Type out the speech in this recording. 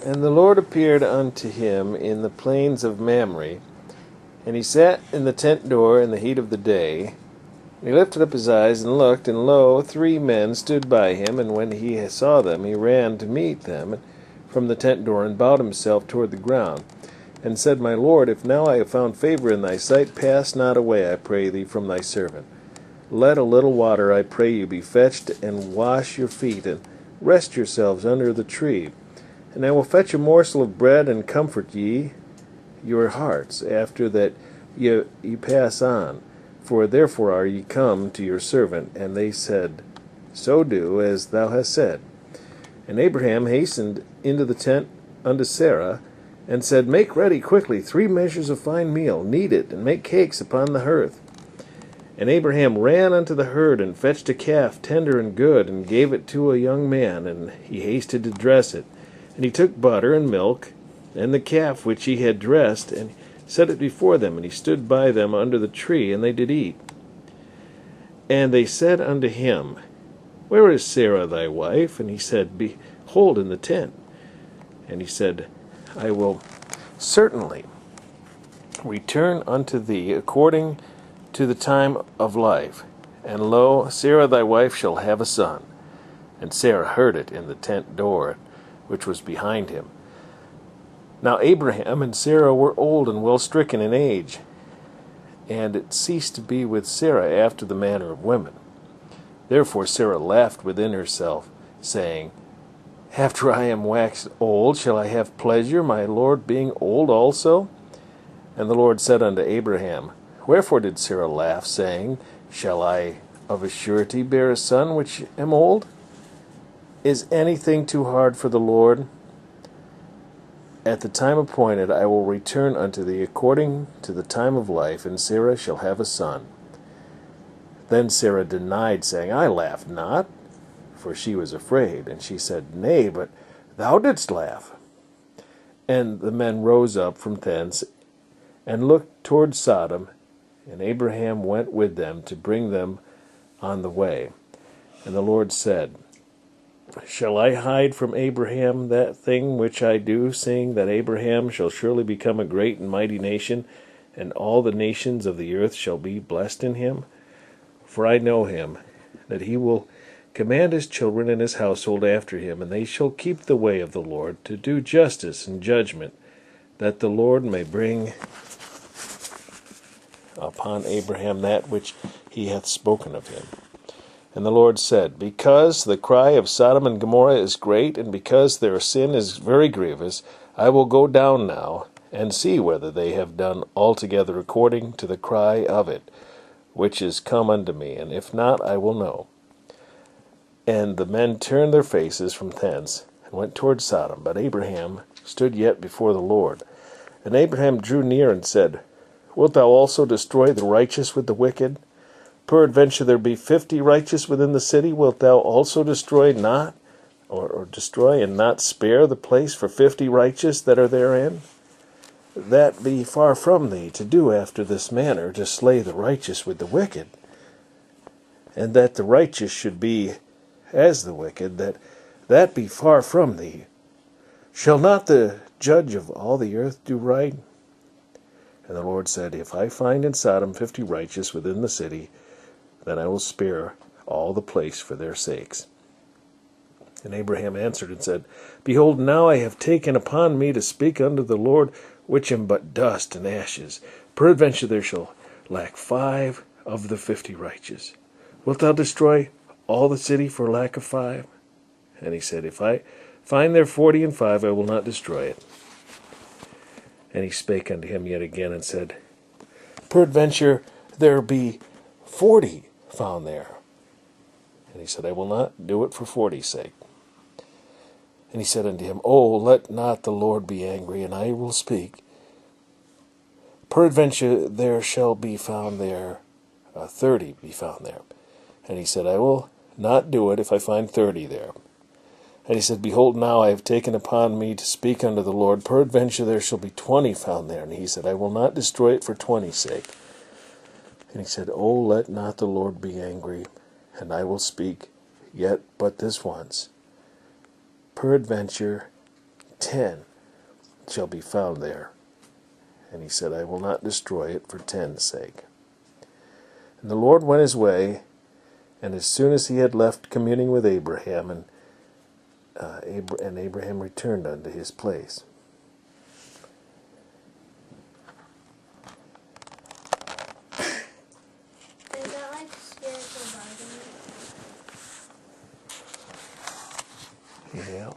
And the Lord appeared unto him in the plains of Mamre, and he sat in the tent door in the heat of the day. And he lifted up his eyes and looked, and lo, 3 men stood by him, and when he saw them, he ran to meet them from the tent door, and bowed himself toward the ground, and said, My Lord, if now I have found favor in thy sight, pass not away, I pray thee, from thy servant. Let a little water, I pray you, be fetched, and wash your feet, and rest yourselves under the tree. And I will fetch a morsel of bread, and comfort ye your hearts, after that ye pass on. For therefore are ye come to your servant. And they said, So do as thou hast said. And Abraham hastened into the tent unto Sarah, and said, Make ready quickly 3 measures of fine meal, knead it, and make cakes upon the hearth. And Abraham ran unto the herd, and fetched a calf tender and good, and gave it to a young man, and he hasted to dress it. And he took butter and milk, and the calf which he had dressed, and set it before them, and he stood by them under the tree, and they did eat. And they said unto him, Where is Sarah thy wife? And he said, Behold, in the tent. And he said, I will certainly return unto thee according to the time of life. And lo, Sarah thy wife shall have a son. And Sarah heard it in the tent door, which was behind him. Now Abraham and Sarah were old and well stricken in age, and it ceased to be with Sarah after the manner of women. Therefore Sarah laughed within herself, saying, After I am waxed old, shall I have pleasure, my Lord being old also? And the Lord said unto Abraham, Wherefore did Sarah laugh, saying, Shall I of a surety bear a son which am old? Is anything too hard for the Lord? At the time appointed I will return unto thee according to the time of life, and Sarah shall have a son. Then Sarah denied, saying, I laughed not, for she was afraid. And she said, Nay, but thou didst laugh. And the men rose up from thence, and looked toward Sodom, and Abraham went with them to bring them on the way. And the Lord said, Shall I hide from Abraham that thing which I do, seeing that Abraham shall surely become a great and mighty nation, and all the nations of the earth shall be blessed in him? For I know him, that he will command his children and his household after him, and they shall keep the way of the Lord, to do justice and judgment, that the Lord may bring upon Abraham that which he hath spoken of him. And the Lord said, Because the cry of Sodom and Gomorrah is great, and because their sin is very grievous, I will go down now, and see whether they have done altogether according to the cry of it, which is come unto me, and if not, I will know. And the men turned their faces from thence, and went toward Sodom. But Abraham stood yet before the Lord. And Abraham drew near and said, Wilt thou also destroy the righteous with the wicked? Peradventure there be 50 righteous within the city. Wilt thou also destroy not, or destroy and not spare the place for 50 righteous that are therein? That be far from thee to do after this manner, to slay the righteous with the wicked. And that the righteous should be as the wicked, that be far from thee. Shall not the judge of all the earth do right? And the Lord said, If I find in Sodom 50 righteous within the city, then I will spare all the place for their sakes. And Abraham answered and said, Behold, now I have taken upon me to speak unto the Lord, which am but dust and ashes. Peradventure there shall lack 5 of the 50 righteous. Wilt thou destroy all the city for lack of 5? And he said, If I find there 40 and 5, I will not destroy it. And he spake unto him yet again, and said, Peradventure there be 40 found there. And he said, I will not do it for 40's sake. And he said unto him, Oh, let not the Lord be angry, and I will speak. Peradventure there shall be found there 30 be found there. And he said, I will not do it if I find 30 there. And he said, Behold, now I have taken upon me to speak unto the Lord. Peradventure there shall be 20 found there. And he said, I will not destroy it for 20's sake. And he said, "Oh, let not the Lord be angry, and I will speak, yet but this once. Peradventure 10 shall be found there." And he said, "I will not destroy it for 10's sake." And the Lord went his way, and as soon as he had left communing with Abraham, and Abraham returned unto his place. Is that like spiritual bargaining? Yeah.